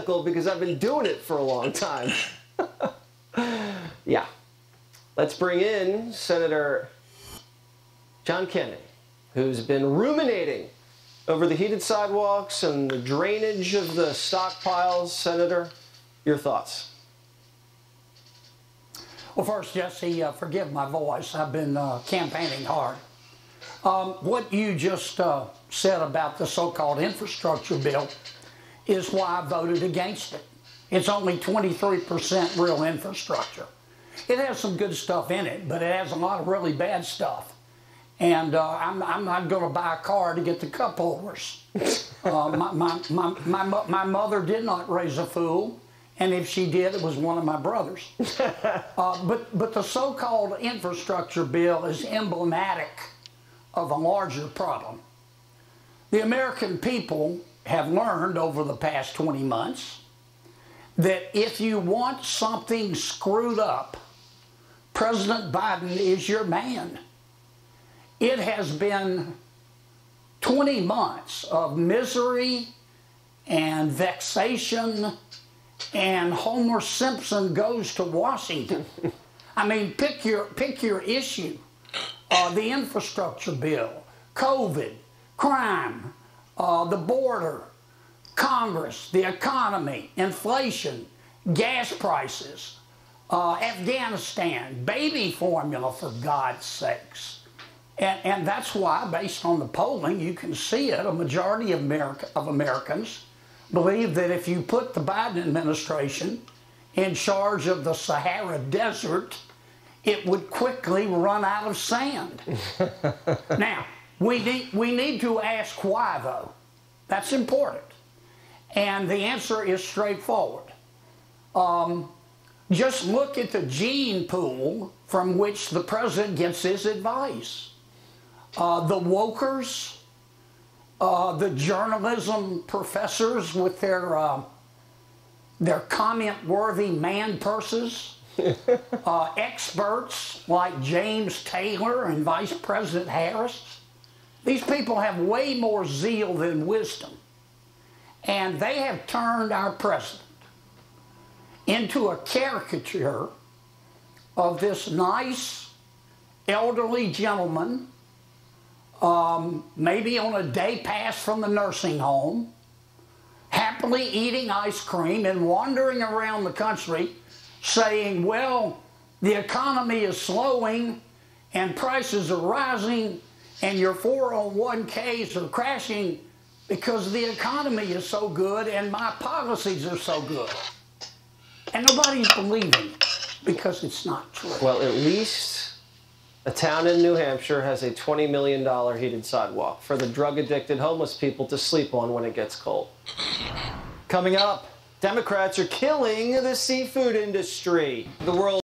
political because I've been doing it for a long time. Yeah. Let's bring in Senator John Kennedy, who's been ruminating over the heated sidewalks and the drainage of the stockpiles. Senator, your thoughts? Well, first, Jesse, forgive my voice. I've been campaigning hard. What you just said about the so-called infrastructure bill is why I voted against it. It's only 23% real infrastructure. It has some good stuff in it, but it has a lot of really bad stuff. And I'm not going to buy a car to get the cup holders. My mother did not raise a fool, and if she did, it was one of my brothers. But the so-called infrastructure bill is emblematic of a larger problem. The American people have learned over the past 20 months that if you want something screwed up, President Biden is your man. It has been 20 months of misery and vexation, and Homer Simpson goes to Washington. I mean, pick your issue. The infrastructure bill, COVID, crime, the border, Congress, the economy, inflation, gas prices, Afghanistan, baby formula, for God's sakes. And that's why, based on the polling, you can see it, a majority of Americans believe that if you put the Biden administration in charge of the Sahara Desert, it would quickly run out of sand. Now, we need to ask why, though. That's important. And the answer is straightforward. Just look at the gene pool from which the president gets his advice. The wokers, the journalism professors with their comment-worthy man purses, experts like James Taylor and Vice President Harris. These people have way more zeal than wisdom. And they have turned our president into a caricature of this nice, elderly gentleman, maybe on a day pass from the nursing home, happily eating ice cream and wandering around the country saying, well, the economy is slowing and prices are rising and your 401ks are crashing because the economy is so good and my policies are so good. And nobody's believing it because it's not true. Well, at least a town in New Hampshire has a $20 million heated sidewalk for the drug-addicted homeless people to sleep on when it gets cold. Coming up, Democrats are killing the seafood industry. The world